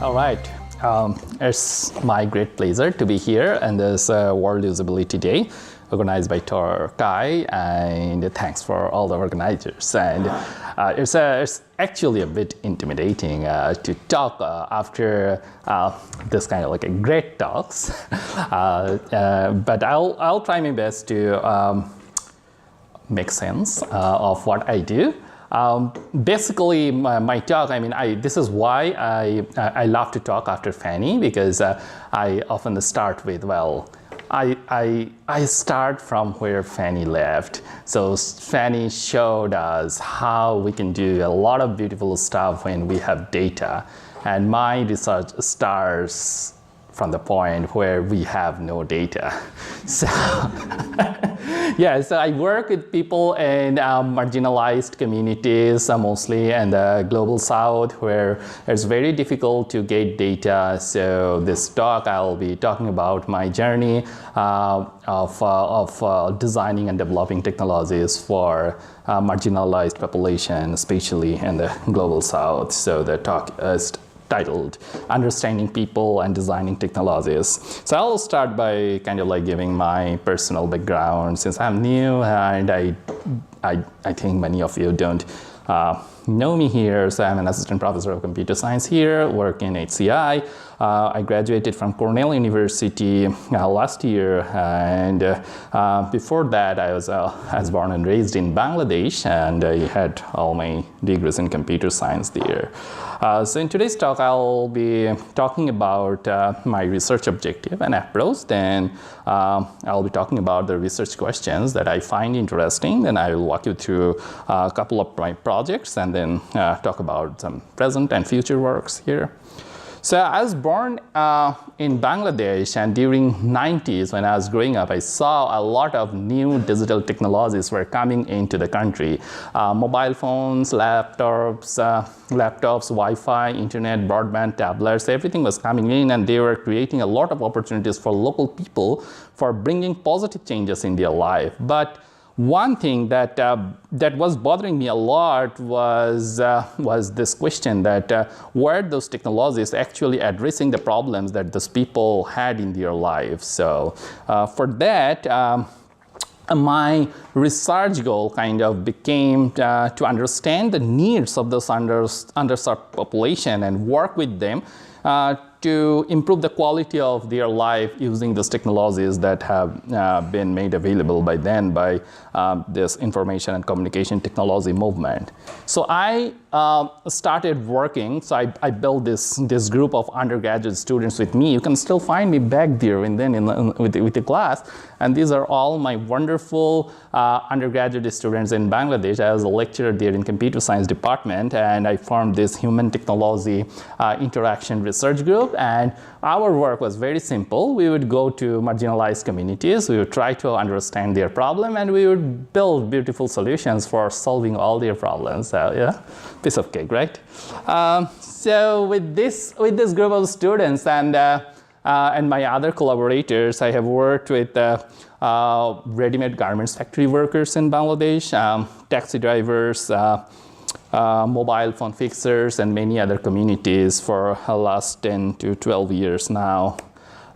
All right. It's my great pleasure to be here in this World Usability Day organized by TorCHI, and thanks for all the organizers. And it's actually a bit intimidating to talk after this kind of like a great talks, but I'll try my best to make sense of what I do. Basically, my talk, this is why I love to talk after Fanny, because I often start with, well, I start from where Fanny left. So Fanny showed us how we can do a lot of beautiful stuff when we have data. And my research starts from the point where we have no data. So yeah, so I work with people in marginalized communities, mostly in the global south, where it's very difficult to get data. So this talk, I'll be talking about my journey of designing and developing technologies for marginalized population, especially in the global south. So the talk is titled Understanding People and Designing Technologies. So I'll start by kind of like giving my personal background, since I'm new and I think many of you don't know me here. So I'm an assistant professor of computer science here, work in HCI. I graduated from Cornell University last year, and before that I was born and raised in Bangladesh, and I had all my degrees in computer science there. So in today's talk, I'll be talking about my research objective and approach. Then I'll be talking about the research questions that I find interesting. Then I will walk you through a couple of my projects, and then talk about some present and future works here. So I was born in Bangladesh, and during 90s when I was growing up, I saw a lot of new digital technologies were coming into the country. Mobile phones, laptops, Wi-Fi, internet, broadband, tablets, everything was coming in, and they were creating a lot of opportunities for local people for bringing positive changes in their life. But one thing that was bothering me a lot was this question that were those technologies actually addressing the problems that those people had in their lives. So for that, my research goal kind of became to understand the needs of those underserved population and work with them to improve the quality of their life using these technologies that have been made available by then by this information and communication technology movement. So I started working, so I built this group of undergraduate students with me. You can still find me back there and then with the class. And these are all my wonderful undergraduate students in Bangladesh. I was a lecturer there in computer science department, and I formed this human technology interaction research group. And our work was very simple. We would go to marginalized communities, we would try to understand their problem, and we would build beautiful solutions for solving all their problems. So yeah, piece of cake, right? So with this group of students and my other collaborators, I have worked with ready-made garments factory workers in Bangladesh, taxi drivers, mobile phone fixers, and many other communities for the last 10 to 12 years now.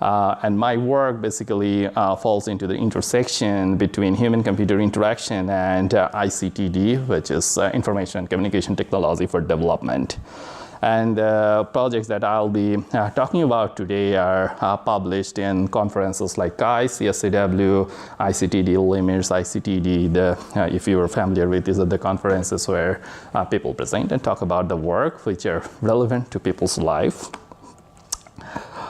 And my work basically falls into the intersection between human-computer interaction and ICTD, which is information and communication technology for development. And the projects that I'll be talking about today are published in conferences like KAI, CSAW, ICTD Limits, ICTD. If you are familiar with, these are the conferences where people present and talk about the work which are relevant to people's life.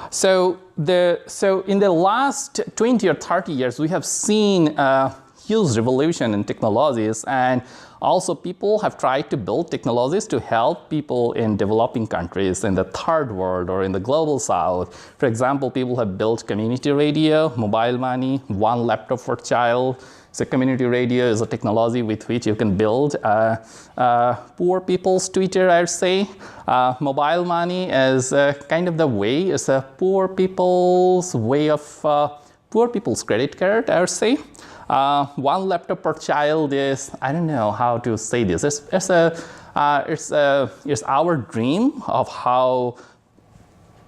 So in the last 20 or 30 years, we have seen a huge revolution in technologies, and also people have tried to build technologies to help people in developing countries, in the third world or in the global south. For example, people have built community radio, mobile money, one laptop per child. So community radio is a technology with which you can build poor people's Twitter, I would say. Mobile money is kind of the way, it's a poor people's way of, poor people's credit card, I would say. One laptop per child is, I don't know how to say this. It's our dream of how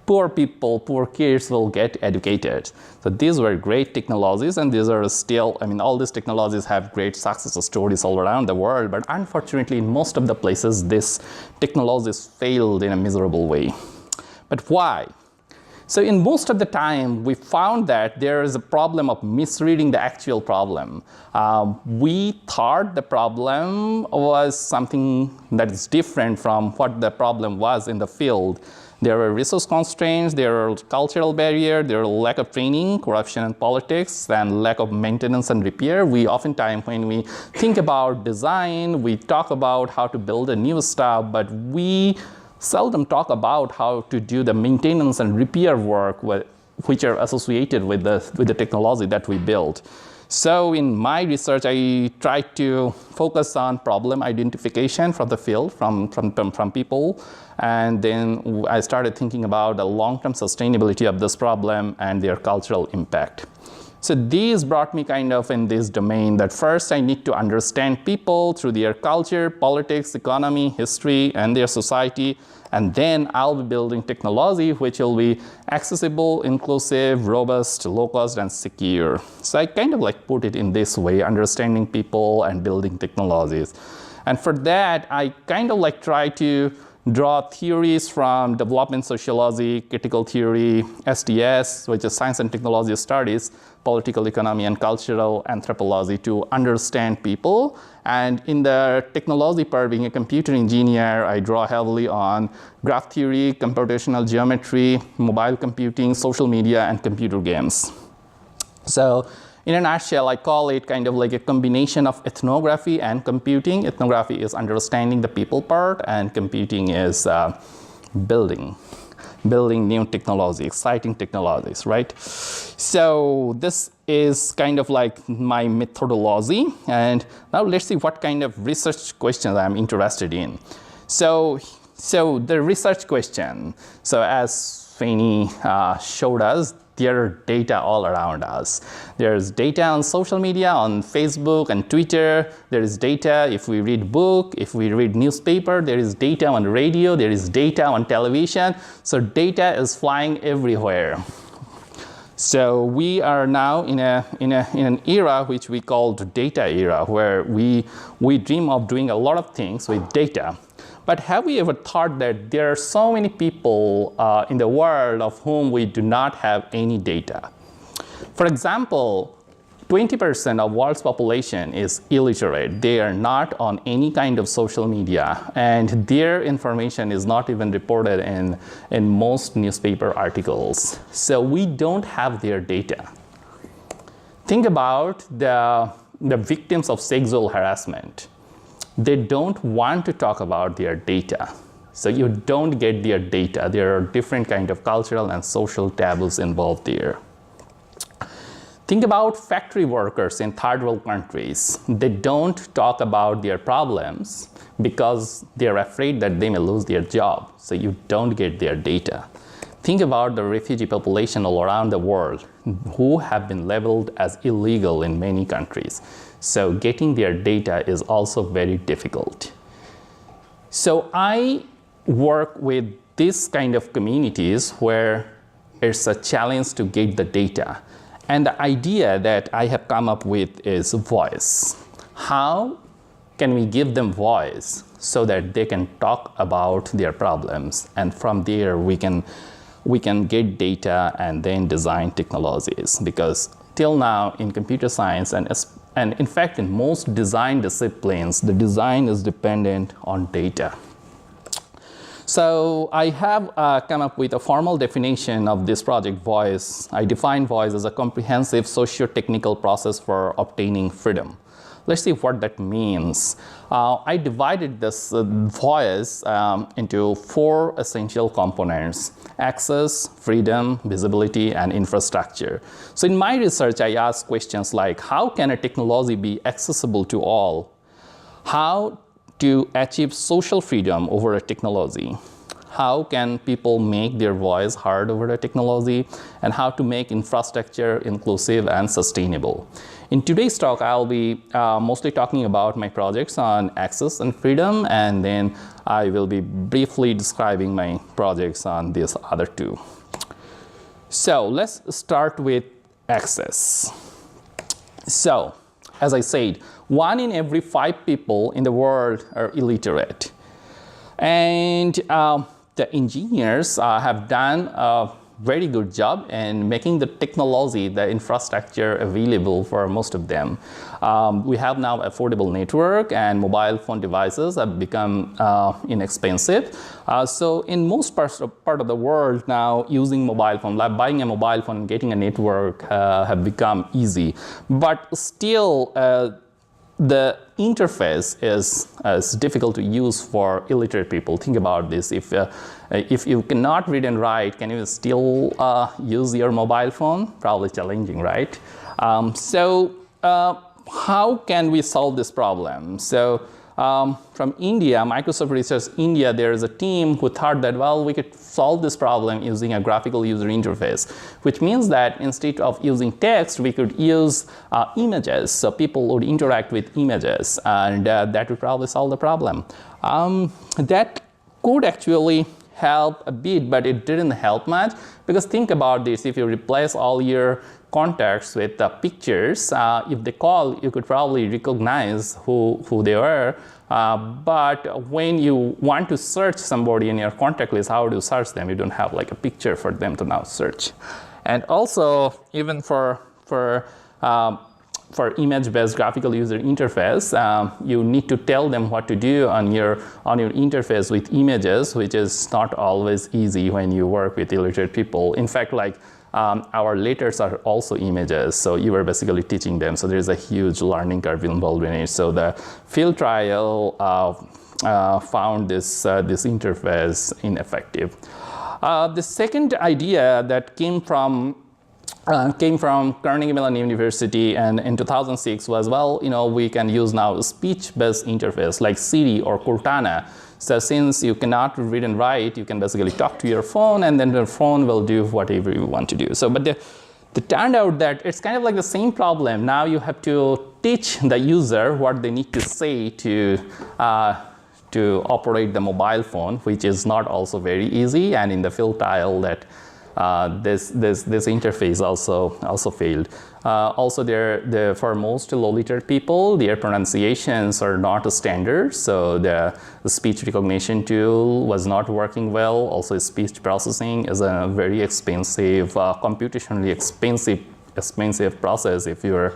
poor people, poor kids will get educated. So these were great technologies, and these are still, I mean, all these technologies have great success stories all around the world, but unfortunately, in most of the places, these technologies failed in a miserable way. But why? So in most of the time, we found that there is a problem of misreading the actual problem. We thought the problem was something that is different from what the problem was in the field. There were resource constraints, there were cultural barriers, there were lack of training, corruption in politics, and lack of maintenance and repair. We oftentimes, when we think about design, we talk about how to build a new stuff, but we seldom talk about how to do the maintenance and repair work which are associated with the technology that we build. So in my research, I tried to focus on problem identification from the field, from people, and then I started thinking about the long-term sustainability of this problem and their cultural impact. So these brought me kind of in this domain that first I need to understand people through their culture, politics, economy, history, and their society. And then I'll be building technology which will be accessible, inclusive, robust, low-cost, and secure. So I kind of like put it in this way, understanding people and building technologies. And for that, I kind of like try to draw theories from development sociology, critical theory, SDS, which is science and technology studies, political economy and cultural anthropology to understand people. And in the technology part, being a computer engineer, I draw heavily on graph theory, computational geometry, mobile computing, social media, and computer games. So in a nutshell, I call it kind of like a combination of ethnography and computing. Ethnography is understanding the people part, and computing is building new technology, exciting technologies, right? So this is kind of like my methodology. And now let's see what kind of research questions I'm interested in. So the research question, so as Fanny showed us, there are data all around us. There's data on social media, on Facebook and Twitter. There is data if we read book, if we read newspaper. There is data on radio. There is data on television. So data is flying everywhere. So we are now in an era which we call the data era, where we dream of doing a lot of things with data. But have we ever thought that there are so many people in the world of whom we do not have any data? For example, 20% of world's population is illiterate. They are not on any kind of social media, and their information is not even reported in most newspaper articles. So we don't have their data. Think about the victims of sexual harassment. They don't want to talk about their data. So you don't get their data. There are different kind of cultural and social taboos involved there. Think about factory workers in third world countries. They don't talk about their problems because they're afraid that they may lose their job. So you don't get their data. Think about the refugee population all around the world who have been labeled as illegal in many countries. So getting their data is also very difficult. So I work with this kind of communities where it's a challenge to get the data. And the idea that I have come up with is voice. How can we give them voice so that they can talk about their problems? And from there, we can get data and then design technologies. Because till now in computer science and in fact in most design disciplines, the design is dependent on data. So I have come up with a formal definition of this project voice. I define voice as a comprehensive socio-technical process for obtaining freedom. Let's see what that means. I divided this voice into 4 essential components: access, freedom, visibility, and infrastructure. So in my research, I asked questions like, how can a technology be accessible to all? How to achieve social freedom over a technology? how can people make their voice heard over the technology, and how to make infrastructure inclusive and sustainable. In today's talk, I'll be mostly talking about my projects on access and freedom, and then I will be briefly describing my projects on these other two. So let's start with access. So, as I said, 1 in every 5 people in the world are illiterate. And the engineers have done a very good job in making the technology, the infrastructure available for most of them. We have now affordable network, and mobile phone devices have become inexpensive. So in most part of the world now, using mobile phone, like buying a mobile phone and getting a network have become easy. But still, the interface is difficult to use for illiterate people. Think about this. If you cannot read and write, can you still use your mobile phone? Probably challenging, right? How can we solve this problem? So from India, Microsoft Research India, there is a team who thought that, well, we could solve this problem using a graphical user interface, which means that instead of using text, we could use images. So people would interact with images, and that would probably solve the problem. That could actually help a bit, but it didn't help much, because think about this. If you replace all your contacts with pictures, if they call, you could probably recognize who they were. But when you want to search somebody in your contact list, how do you search them? You don't have like a picture for them to now search. And also, even for image-based graphical user interface, you need to tell them what to do on your interface with images, which is not always easy when you work with illiterate people. In fact, like our letters are also images, so you are basically teaching them. So there's a huge learning curve involved in it. So the field trial found this interface ineffective. The second idea that came from Carnegie Mellon University, and in 2006 was, well, we can use now a speech-based interface like Siri or Cortana. So since you cannot read and write, you can basically talk to your phone, and then the phone will do whatever you want to do. So, but it turned out that it's kind of like the same problem. Now you have to teach the user what they need to say to operate the mobile phone, which is not also very easy. And in the field trial, that this interface also failed. Also, for most illiterate people, their pronunciations are not standard, so the speech recognition tool was not working well. Also, speech processing is a very expensive, computationally expensive process. If you're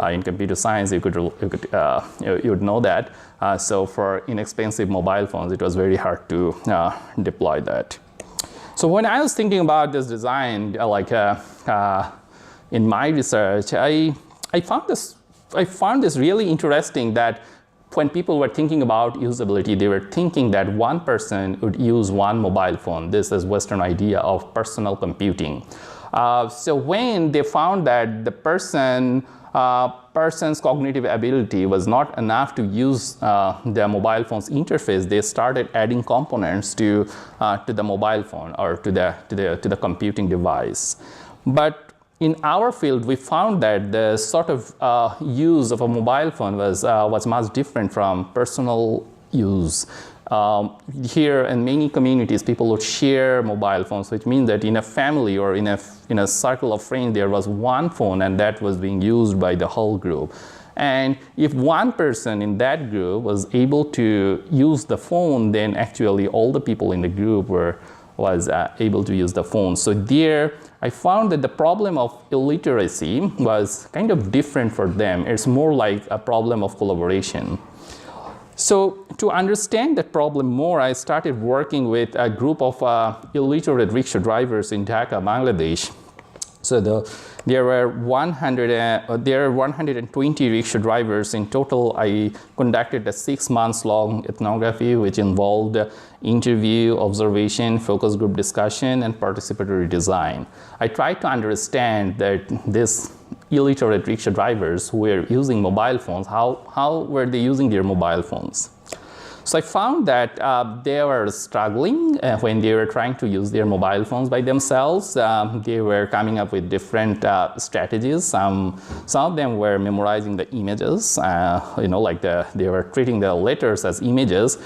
in computer science, you would know that. So for inexpensive mobile phones, it was very hard to deploy that. So when I was thinking about this design, in my research, I found this really interesting, that when people were thinking about usability, they were thinking that one person would use one mobile phone. This is Western idea of personal computing. So when they found that the person's cognitive ability was not enough to use the mobile phone's interface, they started adding components to the mobile phone or to the computing device. But in our field, we found that the sort of use of a mobile phone was much different from personal use. Here in many communities, people would share mobile phones, which means that in a family or in a circle of friends, there was one phone, and that was being used by the whole group. And if one person in that group was able to use the phone, then actually all the people in the group was able to use the phone. So there, I found that the problem of illiteracy was kind of different for them. It's more like a problem of collaboration. So to understand that problem more, I started working with a group of illiterate rickshaw drivers in Dhaka, Bangladesh. So there were 120 rickshaw drivers in total. I conducted a 6 months long ethnography, which involved interview, observation, focus group discussion, and participatory design. I tried to understand that this illiterate rickshaw drivers who were using mobile phones, how were they using their mobile phones? So I found that they were struggling when they were trying to use their mobile phones by themselves. They were coming up with different strategies. Some of them were memorizing the images, like they were treating the letters as images.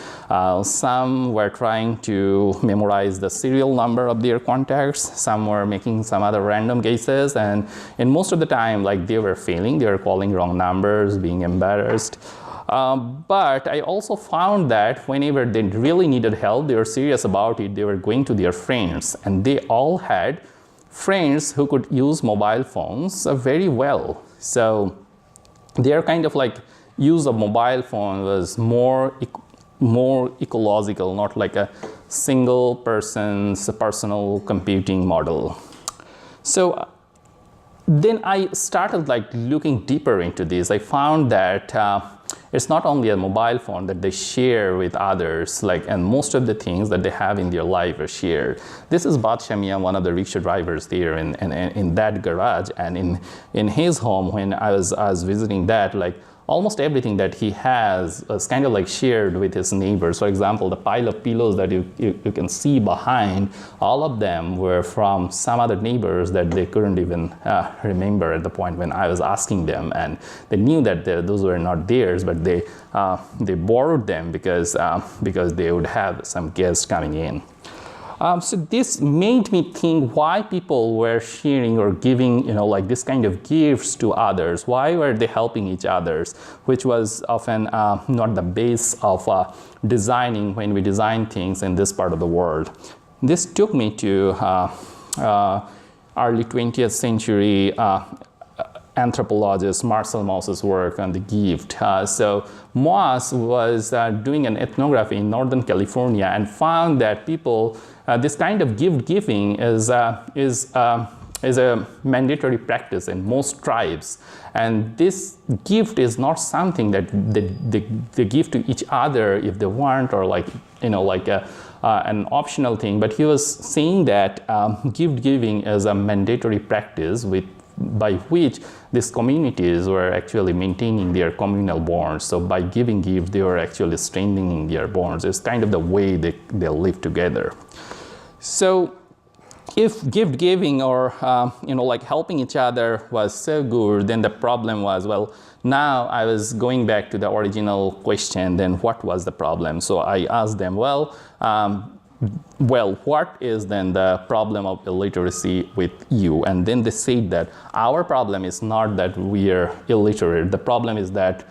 Some were trying to memorize the serial number of their contacts. Some were making some other random guesses, and in most of the time, like, they were failing. They were calling wrong numbers, being embarrassed. But I also found that whenever they really needed help, they were serious about it, they were going to their friends, and they all had friends who could use mobile phones very well. So their kind of like use of mobile phone was more ecological, not like a single person's personal computing model. So then I started like looking deeper into this. I found that it's not only a mobile phone that they share with others, and most of the things that they have in their life are shared. This is Badshah Mian, one of the rickshaw drivers there in that garage, and in his home when I was visiting that, like, almost everything that he has is kind of like shared with his neighbors. For example, the pile of pillows that you can see behind, all of them were from some other neighbors that they couldn't even remember at the point when I was asking them, and they knew that those were not theirs, but they borrowed them because they would have some guests coming in. So this made me think why people were sharing or giving, like this kind of gifts to others. Why were they helping each others, which was often not the base of designing when we design things in this part of the world. This took me to early 20th century anthropologist Marcel Mauss's work on the gift. So Mauss was doing an ethnography in Northern California and found that people, this kind of gift giving is a mandatory practice in most tribes. And this gift is not something that they give to each other if they want, or an optional thing. But he was saying that gift giving is a mandatory practice by which these communities were actually maintaining their communal bonds. So by giving gifts, they were actually strengthening their bonds. It's kind of the way they live together. So if gift giving or like helping each other was so good, then the problem was, well, now I was going back to the original question, then what was the problem? So I asked them, well, what is then the problem of illiteracy with you? And then they said that our problem is not that we are illiterate. The problem is that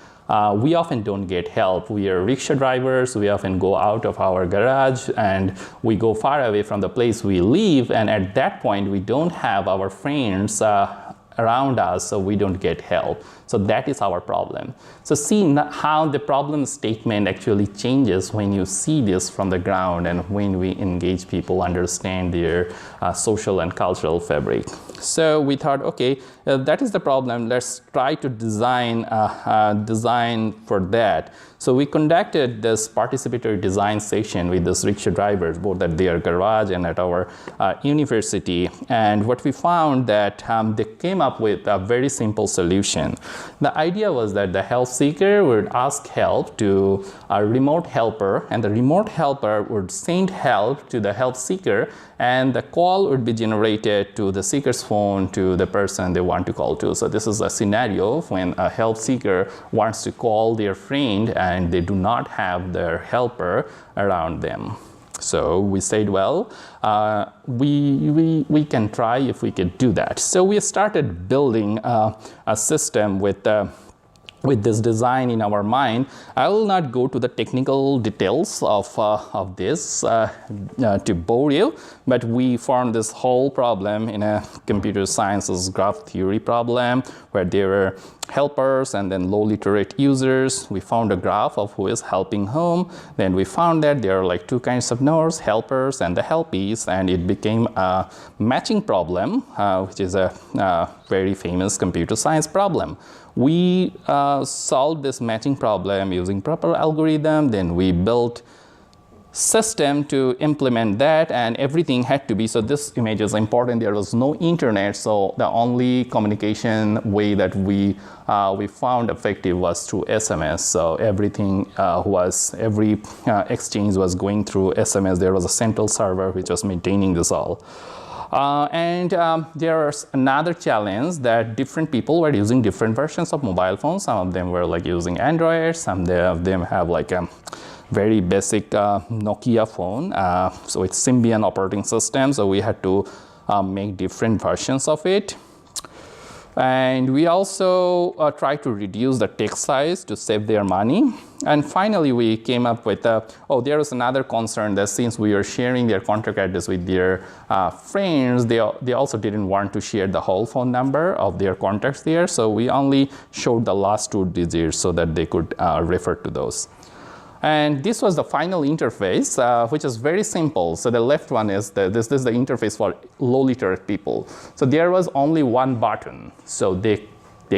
we often don't get help. We are rickshaw drivers. We often go out of our garage and we go far away from the place we live. And at that point, we don't have our friends around us, so we don't get help. So that is our problem. So see how the problem statement actually changes when you see this from the ground and when we engage people, understand their social and cultural fabric. So we thought, okay, that is the problem. Let's try to design for that. So we conducted this participatory design session with these rickshaw drivers, both at their garage and at our university. And what we found that they came up with a very simple solution. The idea was that the help seeker would ask help to a remote helper, and the remote helper would send help to the help seeker, and the call would be generated to the seeker's phone to the person they want to call to. So this is a scenario when a help seeker wants to call their friend and they do not have their helper around them. So we said, well, we can try if we could do that. So we started building a system with this design in our mind. I will not go to the technical details of this to bore you, but we formed this whole problem in a computer sciences graph theory problem where there were helpers and then low literate users. We found a graph of who is helping whom. Then we found that there are like two kinds of nodes, helpers and the helpees, and it became a matching problem, which is a very famous computer science problem. We solved this matching problem using proper algorithm. Then we built system to implement that, and everything had to be, so this image is important, there was no internet, so the only communication way that we found effective was through SMS. So everything every exchange was going through SMS. There was a central server which was maintaining this all. There's another challenge that different people were using different versions of mobile phones. Some of them were like using Android, some of them have like a very basic Nokia phone, so it's Symbian operating system, so we had to make different versions of it. And we also tried to reduce the text size to save their money. And finally, we came up with, there was another concern that since we are sharing their contact address with their friends, they also didn't want to share the whole phone number of their contacts there. So we only showed the last 2 digits so that they could refer to those. And this was the final interface, which is very simple. So the left one is, this is the interface for low literate people. So there was only one button, so they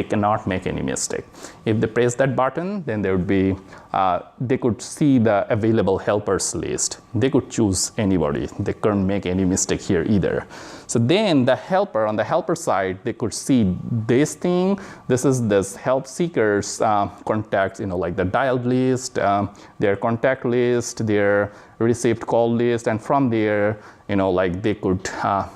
cannot make any mistake. If they press that button, then there would be, they could see the available helpers list. They could choose anybody. They couldn't make any mistake here either. So then the helper, on the helper side, they could see this thing. This is this help seekers contacts, like the dialed list, their contact list, their received call list, and from there, they could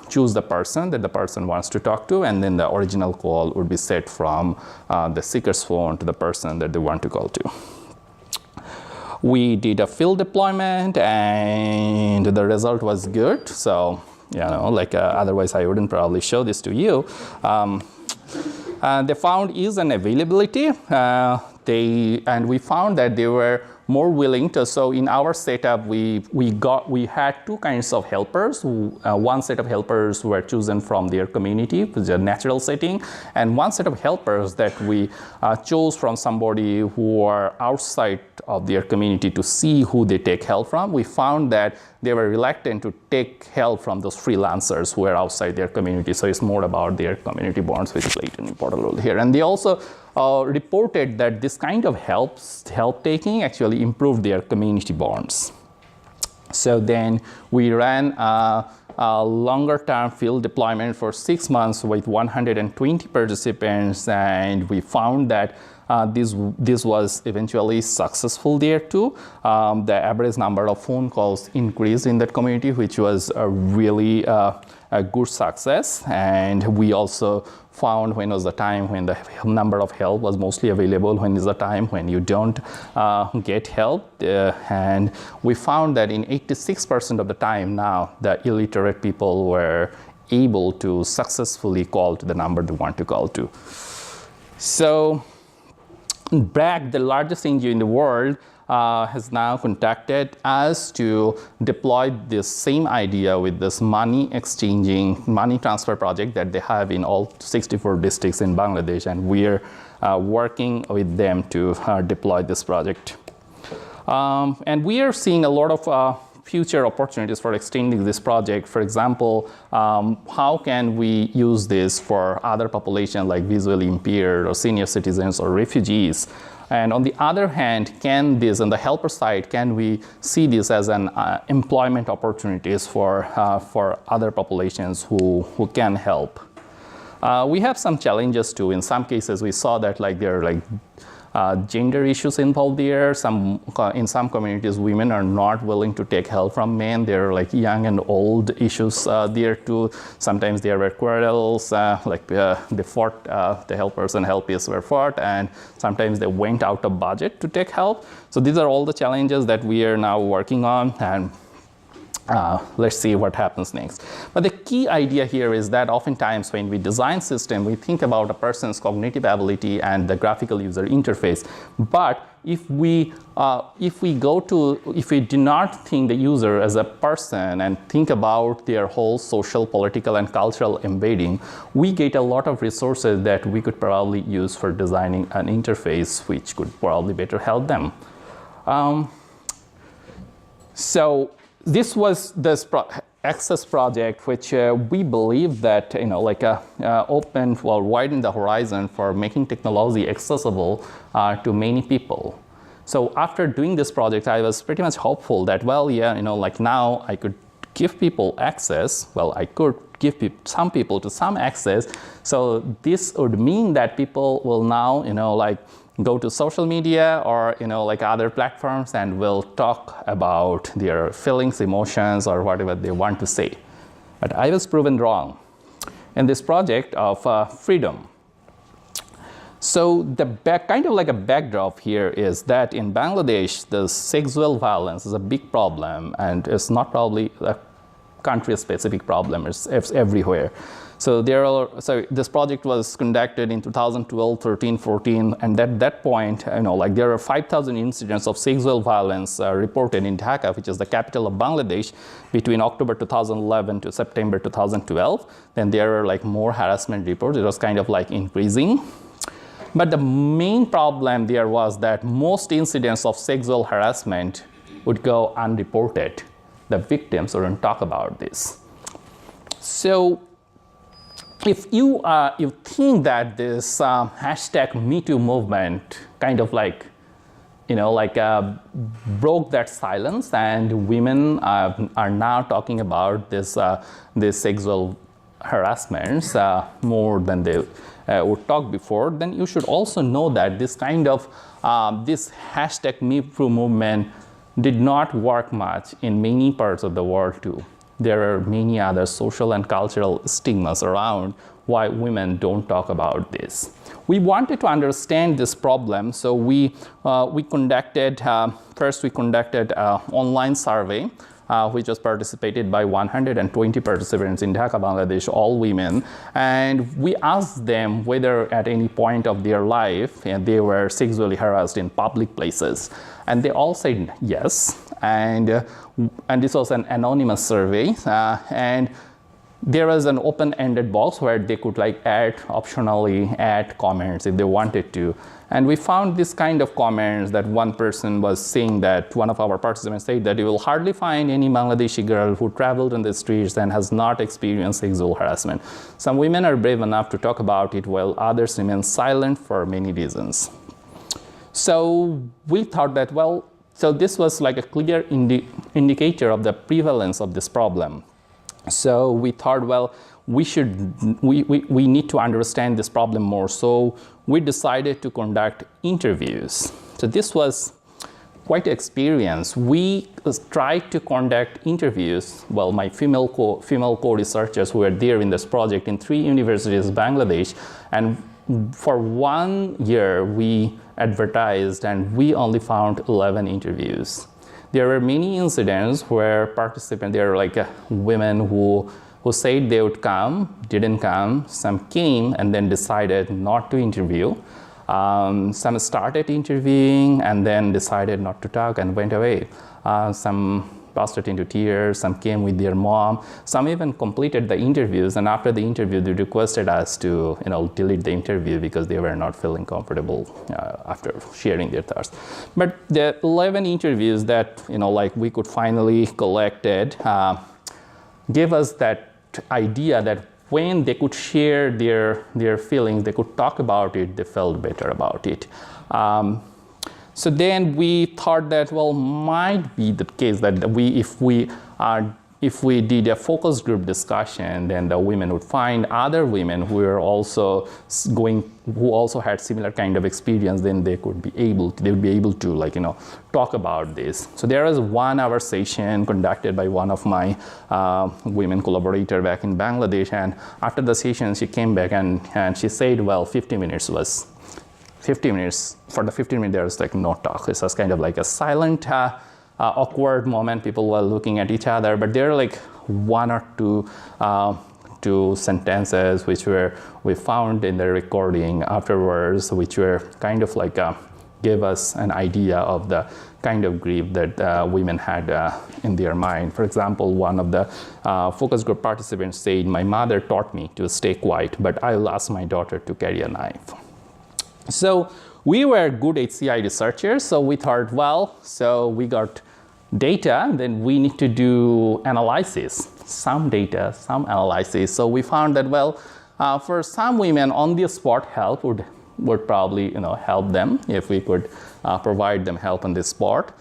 choose the person that the person wants to talk to, and then the original call would be set from the seeker's phone to the person that they want to call to. We did a field deployment, and the result was good. So, otherwise I wouldn't probably show this to you. They found ease and availability. And we found that they were more willing to, so in our setup, we had 2 kinds of helpers. One set of helpers were chosen from their community, which is a natural setting, and one set of helpers that we chose from somebody who are outside of their community to see who they take help from. We found that they were reluctant to take help from those freelancers who are outside their community. So it's more about their community bonds, which played an important role here. And they also reported that this kind of help taking actually improved their community bonds. So then we ran a longer term field deployment for 6 months with 120 participants, and we found that this was eventually successful there too. The average number of phone calls increased in that community, which was a really a good success. And we also found when was the time when the number of help was mostly available, when is the time when you don't get help. And we found that in 86% of the time now, the illiterate people were able to successfully call to the number they want to call to. So Bragg, the largest NGO in the world, has now contacted us to deploy this same idea with this money transfer project that they have in all 64 districts in Bangladesh, and we're working with them to deploy this project. And we are seeing a lot of future opportunities for extending this project. For example, how can we use this for other populations like visually impaired or senior citizens or refugees? And on the other hand, can this, on the helper side, can we see this as an employment opportunities for other populations who can help? We have some challenges too. In some cases, we saw that there are gender issues involved there. In some communities, women are not willing to take help from men. There are young and old issues there too. Sometimes there were quarrels, they fought, the helpers and helpies were fought, and sometimes they went out of budget to take help. So these are all the challenges that we are now working on, and let's see what happens next. But the key idea here is that oftentimes when we design system, we think about a person's cognitive ability and the graphical user interface. But if we do not think the user as a person and think about their whole social, political, and cultural embedding, we get a lot of resources that we could probably use for designing an interface which could probably better help them. So this was this Access project, which we believe that widen the horizon for making technology accessible to many people. So after doing this project, I was pretty much hopeful that, well, yeah, like now I could give people access. Well, I could give some people to some access. So this would mean that people will now, like go to social media or, like other platforms and will talk about their feelings, emotions, or whatever they want to say. But I was proven wrong in this project of freedom. So the kind of like a backdrop here is that in Bangladesh, the sexual violence is a big problem, and it's not probably a country-specific problem. It's everywhere. So this project was conducted in 2012, 13, 14, and at that point, like there are 5,000 incidents of sexual violence reported in Dhaka, which is the capital of Bangladesh, between October 2011 to September 2012. Then there are like more harassment reports. It was kind of like increasing. But the main problem there was that most incidents of sexual harassment would go unreported. The victims wouldn't talk about this. So if you think that this hashtag MeToo movement kind of like, broke that silence, and women are now talking about this sexual harassments more than they would talk before, then you should also know that this kind of this hashtag MeToo movement did not work much in many parts of the world too. There are many other social and cultural stigmas around why women don't talk about this. We wanted to understand this problem, so we conducted first we conducted an online survey, which was participated by 120 participants in Dhaka, Bangladesh, all women. And we asked them whether at any point of their life they were sexually harassed in public places. And they all said yes. And this was an anonymous survey. And there was an open-ended box where they could optionally add comments if they wanted to. And we found this kind of comments that one person was saying that, one of our participants said that you will hardly find any Bangladeshi girl who traveled on the streets and has not experienced sexual harassment. Some women are brave enough to talk about it while others remain silent for many reasons. So we thought that, so this was like a clear indicator of the prevalence of this problem. So we thought, we need to understand this problem more. So we decided to conduct interviews. So this was quite an experience. We tried to conduct interviews. Well, my female co-researchers who were there in this project in 3 universities in Bangladesh. And for 1 year, we advertised and we only found 11 interviews. There were many incidents where participants, there were women who said they would come, didn't come. Some came and then decided not to interview. Some started interviewing and then decided not to talk and went away. Some busted into tears, some came with their mom. Some even completed the interviews, and after the interview, they requested us to delete the interview because they were not feeling comfortable after sharing their thoughts. But the 11 interviews that we could finally collected gave us that idea that when they could share their feelings, they could talk about it, they felt better about it. So then we thought that, might be the case that if we did a focus group discussion, then the women would find other women who were also who also had similar kind of experience, then they would be able to talk about this. So there was 1 hour session conducted by one of my women collaborator back in Bangladesh, and after the session she came back and she said, 50 minutes was 50 minutes. For the 15 minutes, there was no talk. It was kind of like a silent, awkward moment. People were looking at each other, but there are 1 or 2 sentences which we found in the recording afterwards, which were kind of gave us an idea of the kind of grief that women had in their mind. For example, one of the focus group participants said, "My mother taught me to stay quiet, but I will ask my daughter to carry a knife." So we were good HCI researchers, so we thought, so we got data, then we need to do analysis, some data, some analysis. So we found that, for some women, on the spot help would would probably help them if we could provide them help on this spot.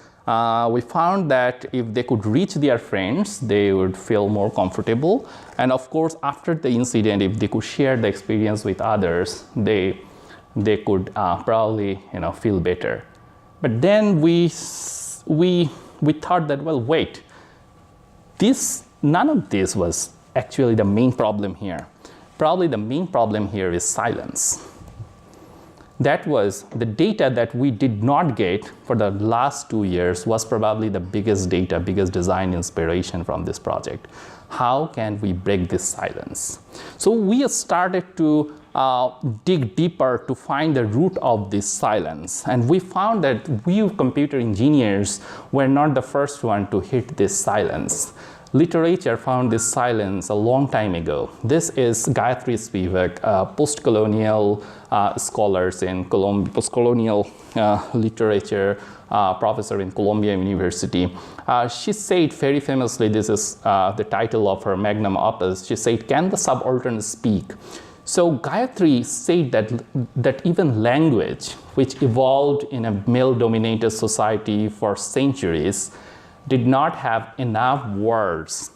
We found that if they could reach their friends, they would feel more comfortable. And of course, after the incident, if they could share the experience with others, they could probably feel better. But then we thought that, well, wait, none of this was actually the main problem here. Probably the main problem here is silence. That was the data that we did not get for the last 2 years was probably the biggest design inspiration from this project. How can we break this silence? So we started to dig deeper to find the root of this silence. And we found that we computer engineers were not the first one to hit this silence. Literature found this silence a long time ago. This is Gayatri Spivak, post-colonial scholars in post-colonial literature professor in Columbia University. She said very famously, this is the title of her magnum opus, she said, "Can the subaltern speak?" So Gayatri said that even language, which evolved in a male-dominated society for centuries, did not have enough words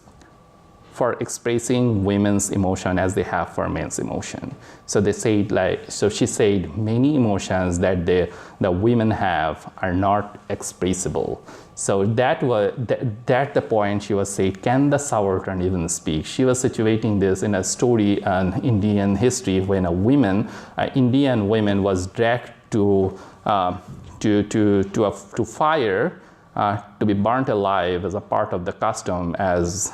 for expressing women's emotion as they have for men's emotion. So they said, she said many emotions that the women have are not expressible. So that the point she was saying, can the subaltern even speak? She was situating this in a story in Indian history when Indian women was dragged to fire to be burnt alive as a part of the custom as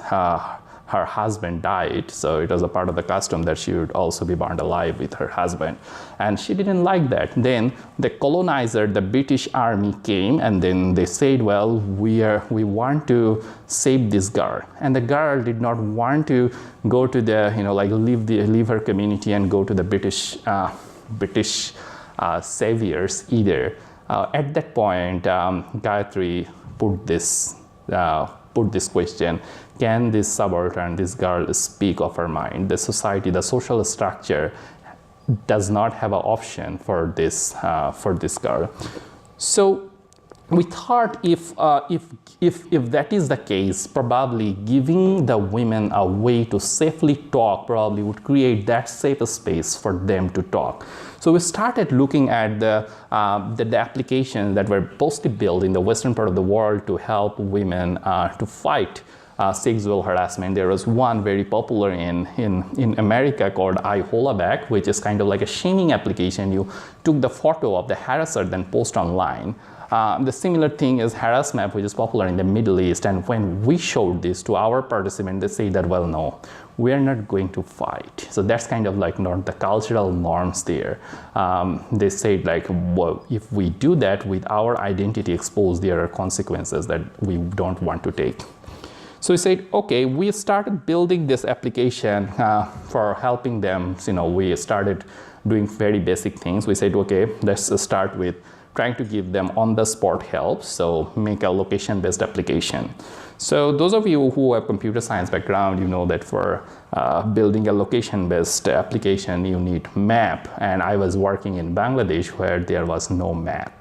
her husband died. So it was a part of the custom that she would also be burned alive with her husband. And she didn't like that. Then the colonizer, the British army came, and then they said, well, we want to save this girl. And the girl did not want to go to the, leave her community and go to the British saviors either. At that point, Gayatri put this question: can this subaltern, this girl, speak of her mind? The society, the social structure, does not have an option for this girl. So we thought if that is the case, probably giving the women a way to safely talk probably would create that safe space for them to talk. So we started looking at the applications that were mostly built in the western part of the world to help women to fight sexual harassment. There was one very popular in America called iHolaback, which is kind of like a shaming application. You took the photo of the harasser, then post online. The similar thing is Harassmap, which is popular in the Middle East. And when we showed this to our participants, they say that, well, no, we're not going to fight. So that's kind of like not the cultural norms there. They said like, well, if we do that with our identity exposed, there are consequences that we don't want to take. So we said, okay, we started building this application for helping them. We started doing very basic things. We said, okay, let's start with trying to give them on-the-spot help, so make a location-based application. So those of you who have computer science background, you know that for building a location-based application, you need map. And I was working in Bangladesh where there was no map.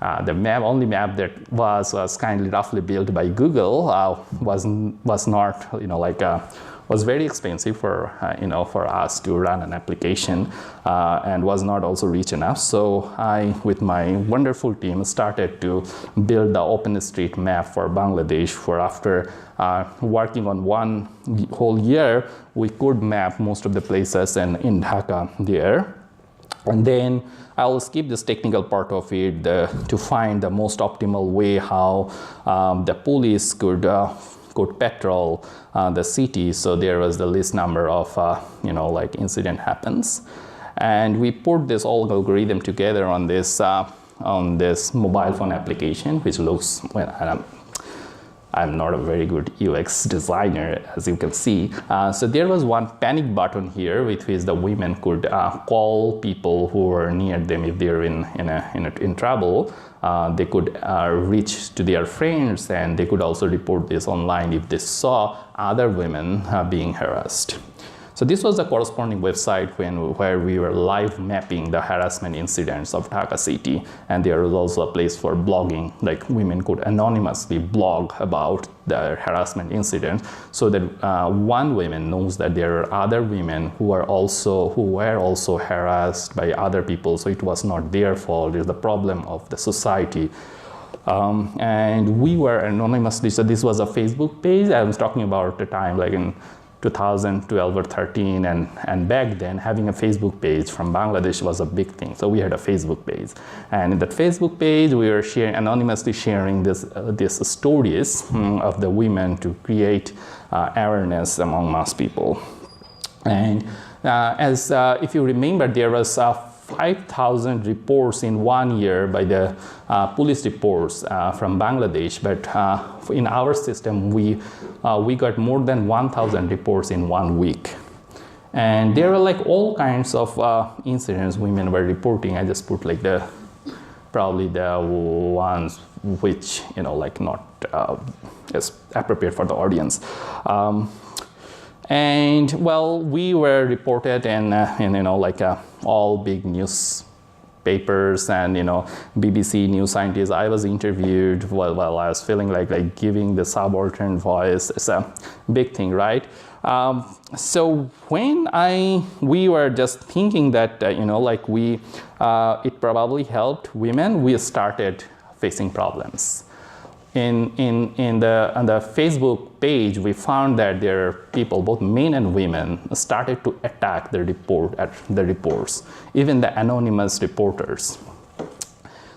The only map that was kindly roughly built by Google was not, was very expensive for us to run an application and was not also rich enough. So I, with my wonderful team, started to build the OpenStreetMap for Bangladesh. For after working on one whole year, we could map most of the places in Dhaka there. And then I will skip this technical part of it to find the most optimal way how the police could patrol the city. So there was the least number of incident happens, and we put this all algorithm together on this mobile phone application, which looks, well, I'm not a very good UX designer, as you can see. So there was one panic button here, with which the women could call people who were near them if they're in trouble. They could reach to their friends, and they could also report this online if they saw other women being harassed. So this was the corresponding website where we were live mapping the harassment incidents of Dhaka city. And there was also a place for blogging, like women could anonymously blog about their harassment incidents, so that one woman knows that there are other women who were also harassed by other people. So it was not their fault, it's the problem of the society. And we were anonymously, so this was a Facebook page. I was talking about the time like in 2012 or 13, and back then having a Facebook page from Bangladesh was a big thing. So we had a Facebook page, and in that Facebook page we were anonymously sharing these stories of the women to create awareness among mass people. And if you remember, there was 5,000 reports in 1 year by the police reports from Bangladesh, but in our system we got more than 1,000 reports in 1 week. And there were like all kinds of incidents women were reporting. I just put like probably the ones which like not as appropriate for the audience. And well, we were reported in like all big newspapers and BBC News Scientist. I was interviewed while I was feeling like giving the subaltern voice. It's a big thing, right? So when we were just thinking that it probably helped women, we started facing problems. On the Facebook page, we found that there are people, both men and women, started to attack the reports, even the anonymous reporters.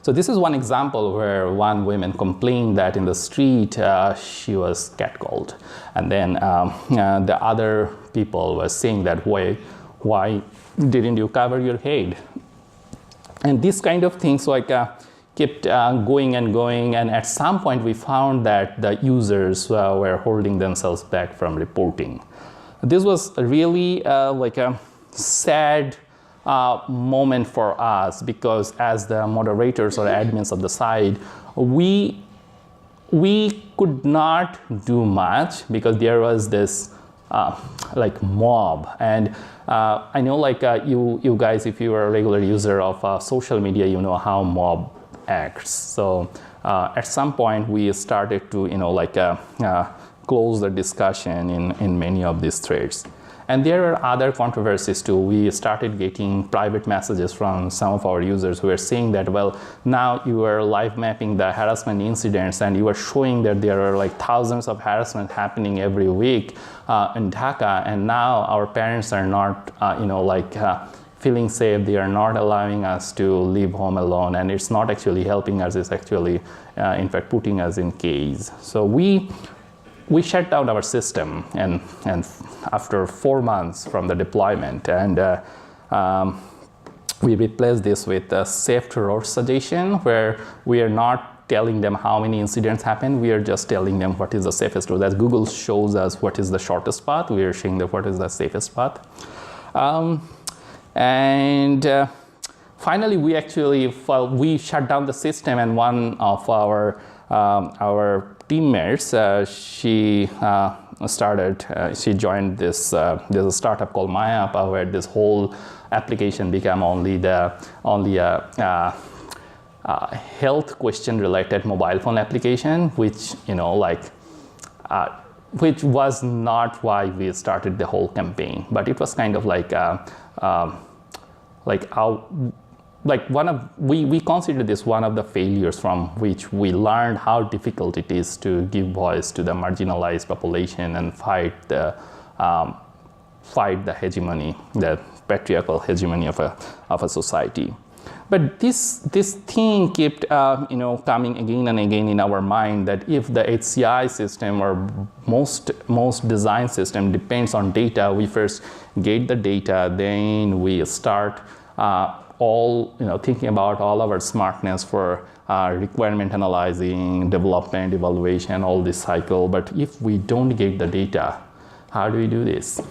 So this is one example where one woman complained that in the street she was catcalled, and then the other people were saying that why didn't you cover your head? And this kind of things kept going and going, and at some point we found that the users were holding themselves back from reporting. This was really like a sad moment for us, because as the moderators or admins of the site, we could not do much because there was this like mob. And I know you guys, if you are a regular user of social media, you know how mob acts. So at some point we started to close the discussion in many of these threads. And there are other controversies too. We started getting private messages from some of our users who were saying that, well, now you are live mapping the harassment incidents and you are showing that there are like thousands of harassment happening every week in Dhaka, and now our parents are not feeling safe. They are not allowing us to leave home alone, and it's not actually helping us. It's actually in fact putting us in cage. So we shut down our system, and after 4 months from the deployment, and we replaced this with a safe road suggestion, where we are not telling them how many incidents happen. We are just telling them what is the safest route. As Google shows us what is the shortest path, we are showing them what is the safest path. Finally, we shut down the system, and one of our teammates, she joined this there's a startup called MyApp, where this whole application became only a health question related mobile phone application, which which was not why we started the whole campaign, but it was kind of we consider this one of the failures from which we learned how difficult it is to give voice to the marginalized population and fight the hegemony, the patriarchal hegemony of a society. But this thing kept coming again and again in our mind, that if the HCI system or most design system depends on data, we first get the data, then we start thinking about all our smartness for requirement analyzing, development, evaluation, all this cycle. But if we don't get the data, how do we do this?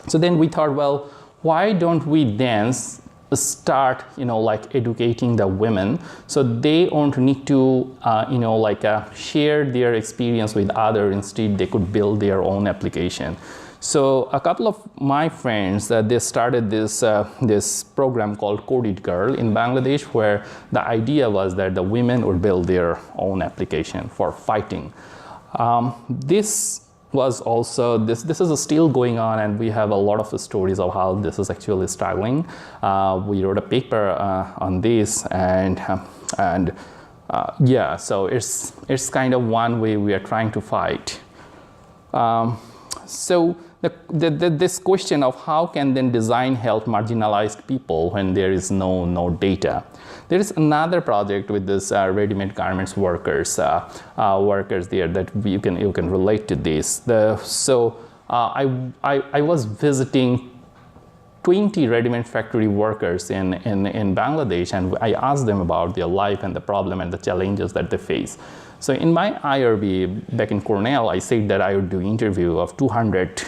So then we thought, well, why don't we then start educating the women, so they don't need to share their experience with others. Instead, they could build their own application. So a couple of my friends, they started this program called Coded Girl in Bangladesh, where the idea was that the women would build their own application for fighting. This was also, this is still going on, and we have a lot of stories of how this is actually struggling. We wrote a paper on this, and yeah, so it's kind of one way we are trying to fight. So this question of how can then design help marginalized people when there is no data. There is another project with this ready-made garments workers there that you can relate to this. I was visiting 20 ready-made factory workers in Bangladesh, and I asked them about their life and the problem and the challenges that they face. So in my IRB back in Cornell, I said that I would do interview of 200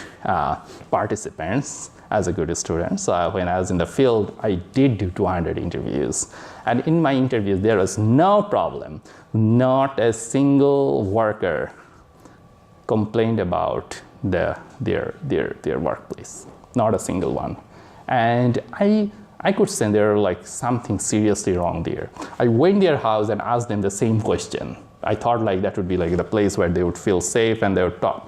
participants as a good student. So when I was in the field, I did do 200 interviews. And in my interviews, there was no problem. Not a single worker complained about their workplace. Not a single one. And I could sense there was like something seriously wrong there. I went to their house and asked them the same question. I thought like that would be like the place where they would feel safe and they would talk.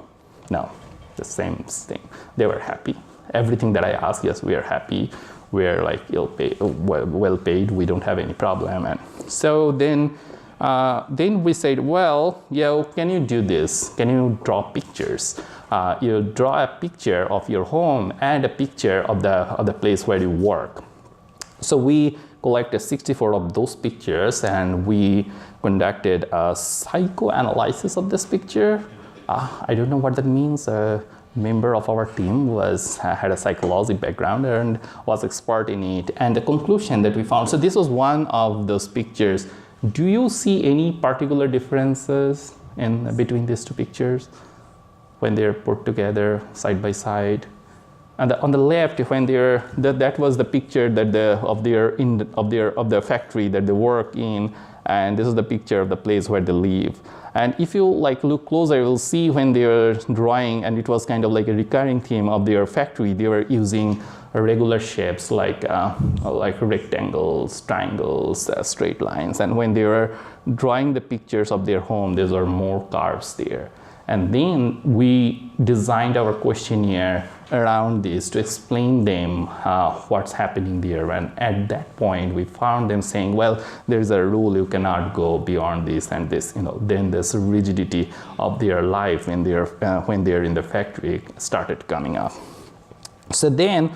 No, the same thing. They were happy. Everything that I asked, yes, we are happy. We're like well paid. We don't have any problem. And so then we said, well, yeah, can you do this? Can you draw pictures? You draw a picture of your home and a picture of the place where you work. So we collected 64 of those pictures, and we conducted a psychoanalysis of this picture. I don't know what that means. A member of our team had a psychology background and was expert in it. And the conclusion that we found, so this was one of those pictures. Do you see any particular differences between these two pictures when they're put together side by side? And on the left, when that was the picture that of the factory that they work in, and this is the picture of the place where they live. And if you like look closer, you will see when they were drawing, and it was kind of like a recurring theme of their factory. They were using regular shapes like rectangles, triangles, straight lines. And when they were drawing the pictures of their home, there were more curves there. And then we designed our questionnaire around this to explain them what's happening there. And at that point, we found them saying, well, there's a rule, you cannot go beyond this and this. Then this rigidity of their life when they're in the factory started coming up. So then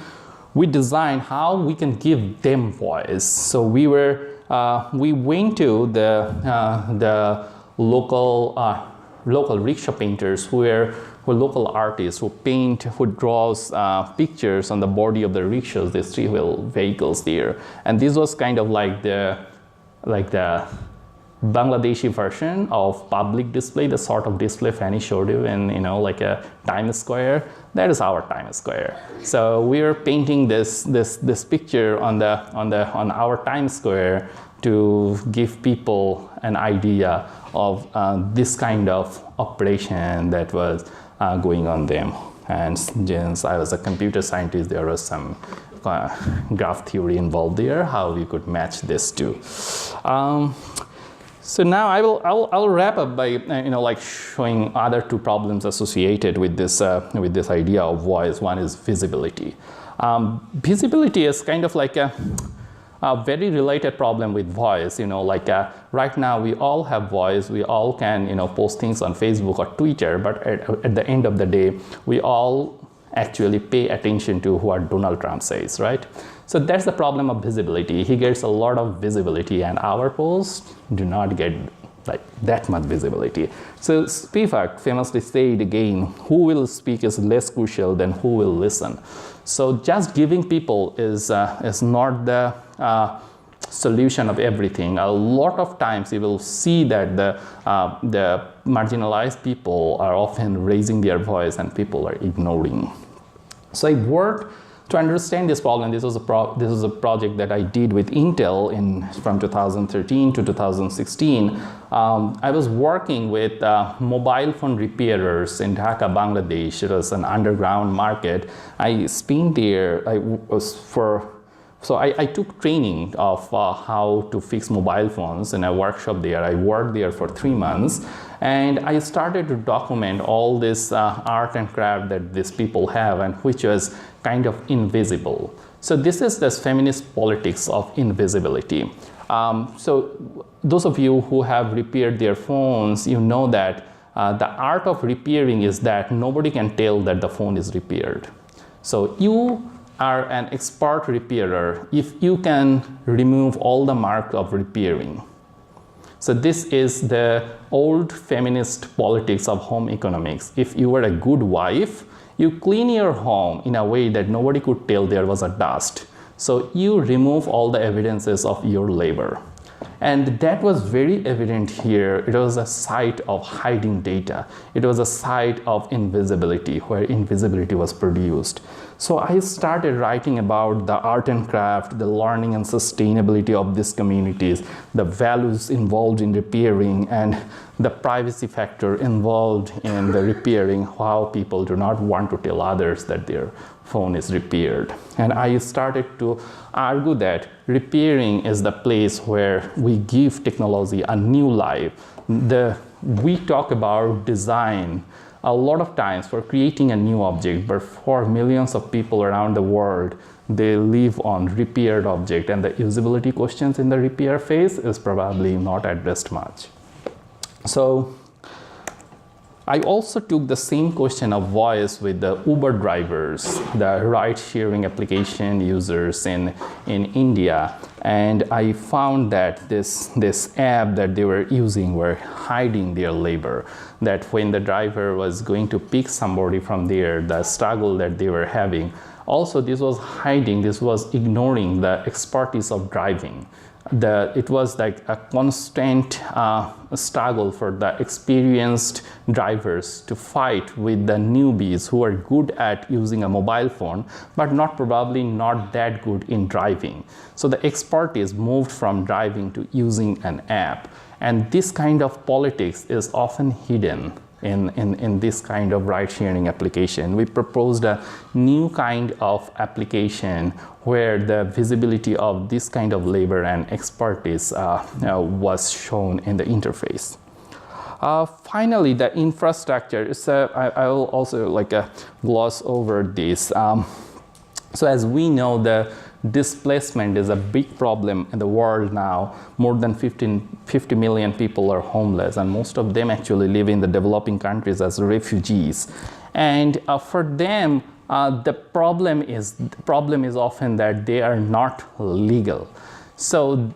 we designed how we can give them voice. So we went to the local rickshaw painters who were local artists who draws pictures on the body of the rickshaws, the three-wheel vehicles there. And this was kind of like the Bangladeshi version of public display, the sort of display Fanny showed you in like a Times Square. That is our Times Square. So we are painting this picture on our Times Square to give people an idea of this kind of operation that was going on them. And since I was a computer scientist, there was some graph theory involved there, how we could match this two. So now I'll wrap up by like showing other two problems associated with this idea of voice. One is visibility. Visibility is kind of like a very related problem with voice. Right now we all have voice. We all can post things on Facebook or Twitter, but at the end of the day, we all actually pay attention to what Donald Trump says, right? So that's the problem of visibility. He gets a lot of visibility, and our posts do not get like that much visibility. So Spivak famously said again, who will speak is less crucial than who will listen. So just giving people is not the solution of everything. A lot of times you will see that the marginalized people are often raising their voice and people are ignoring. So I worked To understand this problem, this was a project that I did with Intel from 2013 to 2016. I was working with mobile phone repairers in Dhaka, Bangladesh. It was an underground market. I spent there. So I took training of how to fix mobile phones in a workshop there. I worked there for 3 months, and I started to document all this art and craft that these people have, and which was kind of invisible. So this is this feminist politics of invisibility. So those of you who have repaired their phones, you know that the art of repairing is that nobody can tell that the phone is repaired. So you are an expert repairer if you can remove all the mark of repairing. So this is the old feminist politics of home economics. If you were a good wife, you clean your home in a way that nobody could tell there was a dust. So you remove all the evidences of your labor. And that was very evident here. It was a site of hiding data. It was a site of invisibility, where invisibility was produced. So I started writing about the art and craft, the learning and sustainability of these communities, the values involved in repairing, and the privacy factor involved in the repairing, how people do not want to tell others that their phone is repaired. And I started to argue that repairing is the place where we give technology a new life. We talk about design a lot of times for creating a new object, but for millions of people around the world, they live on repaired object, and the usability questions in the repair phase is probably not addressed much. So I also took the same question of voice with the Uber drivers, the ride-sharing application users in India, and I found that this app that they were using were hiding their labor, that when the driver was going to pick somebody from there, the struggle that they were having. Also, this was hiding, this was ignoring the expertise of driving. It was like a constant struggle for the experienced drivers to fight with the newbies who are good at using a mobile phone, but probably not that good in driving. So the expertise moved from driving to using an app. And this kind of politics is often hidden in this kind of ride-sharing application. We proposed a new kind of application where the visibility of this kind of labor and expertise was shown in the interface. Finally, the infrastructure. I will also gloss over this. So as we know, the displacement is a big problem in the world now. More than 50 million people are homeless, and most of them actually live in the developing countries as refugees. And for them, the problem is often that they are not legal. So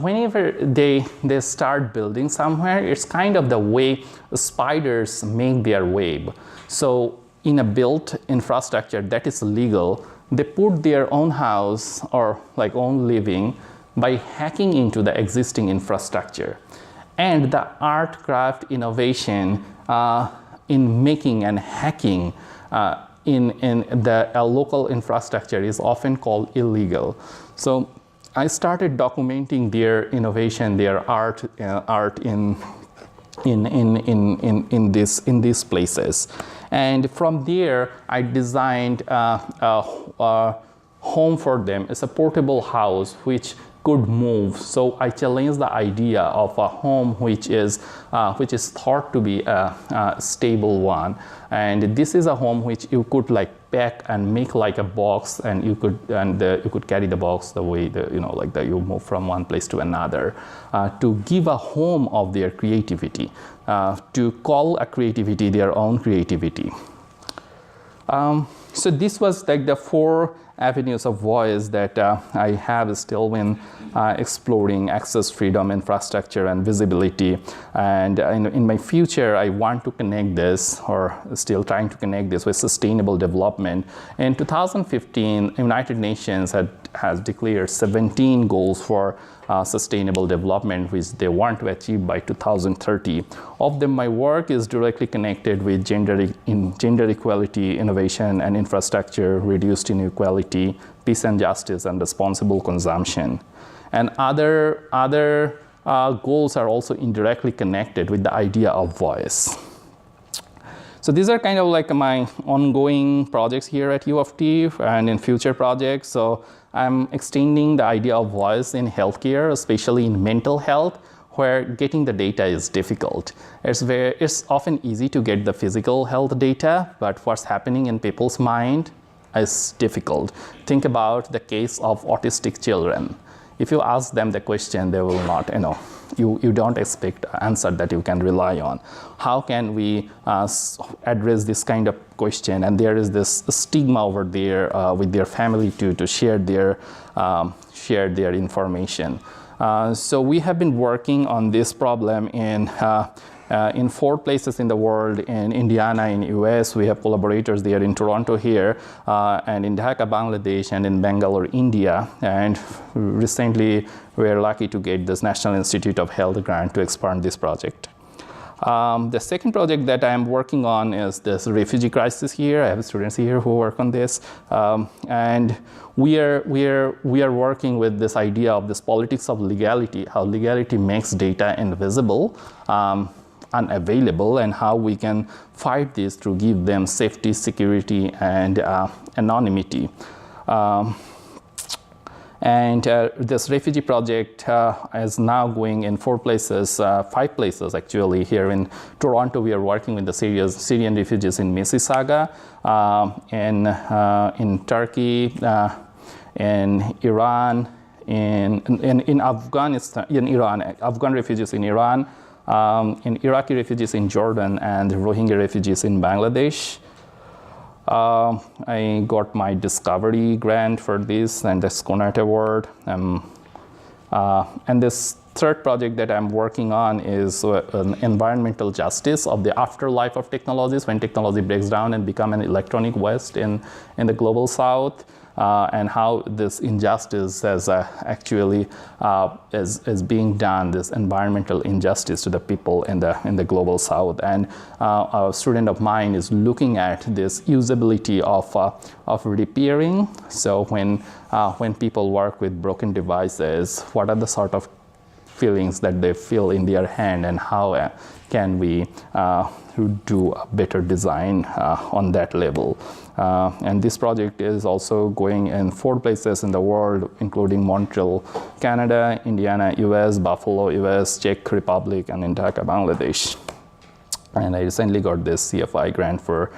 whenever they start building somewhere, it's kind of the way spiders make their web. So in a built infrastructure that is legal, they put their own house or own living by hacking into the existing infrastructure. And the art, craft, innovation in making and hacking in the local infrastructure is often called illegal. So I started documenting their innovation, their art in these places. And from there, I designed a home for them. It's a portable house which could move. So I challenged the idea of a home which is thought to be a stable one. And this is a home which you could pack and make like a box, and you could carry the box the way you move from one place to another, to give a home of their creativity, to call a creativity their own creativity. So this was the 4 avenues of voice that I have still been exploring: access, freedom, infrastructure, and visibility. And in my future, I want to connect this, or still trying to connect this, with sustainable development. In 2015, United Nations has declared 17 goals for sustainable development, which they want to achieve by 2030. Of them, my work is directly connected with gender equality, innovation and infrastructure, reduced inequality, equality, peace and justice, and responsible consumption. And other goals are also indirectly connected with the idea of voice. So these are kind of like my ongoing projects here at U of T and in future projects. So I'm extending the idea of voice in healthcare, especially in mental health, where getting the data is difficult. It's often easy to get the physical health data, but what's happening in people's mind is difficult. Think about the case of autistic children. If you ask them the question, they will not, you don't expect an answer that you can rely on. How can we address this kind of question? And there is this stigma over there with their family to share their information. So we have been working on this problem in 4 places in the world. In Indiana, in US, we have collaborators there, in Toronto here, and in Dhaka, Bangladesh, and in Bangalore, India. And recently, we are lucky to get this National Institute of Health grant to expand this project. The second project that I am working on is this refugee crisis here. I have students here who work on this. And we are working with this idea of this politics of legality, how legality makes data invisible, unavailable, and how we can fight this to give them safety, security, and anonymity. And this refugee project is now going in 4 places, 5 places actually. Here in Toronto, we are working with the Syrian refugees in Mississauga, in Turkey, in Iran, in Afghanistan, in Iran, Afghan refugees in Iran, in Iraqi refugees in Jordan, and Rohingya refugees in Bangladesh. I got my Discovery grant for this and the SCONAT award. And this third project that I'm working on is an environmental justice of the afterlife of technologies, when technology breaks down and become an electronic waste in the global south. And how this injustice is actually is being done, this environmental injustice to the people in the global south. And a student of mine is looking at this usability of repairing. So when people work with broken devices, what are the sort of feelings that they feel in their hand, and how can we do a better design on that level. And this project is also going in 4 places in the world, including Montreal, Canada, Indiana, US, Buffalo, US, Czech Republic, and in Dhaka, Bangladesh. And I recently got this CFI grant for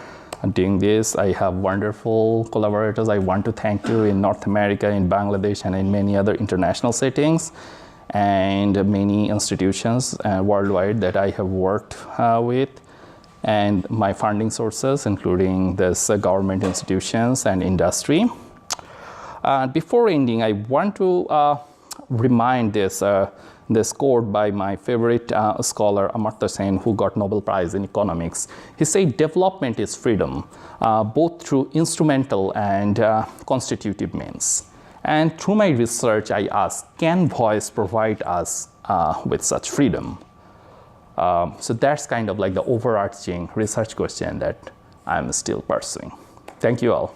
doing this. I have wonderful collaborators I want to thank you in North America, in Bangladesh, and in many other international settings, and many institutions worldwide that I have worked with, and my funding sources, including this government institutions and industry. Before ending, I want to remind this quote by my favorite scholar, Amartya Sen, who got Nobel Prize in economics. He said, "Development is freedom, both through instrumental and constitutive means." And through my research, I asked, can voice provide us with such freedom? So that's kind of like the overarching research question that I'm still pursuing. Thank you all.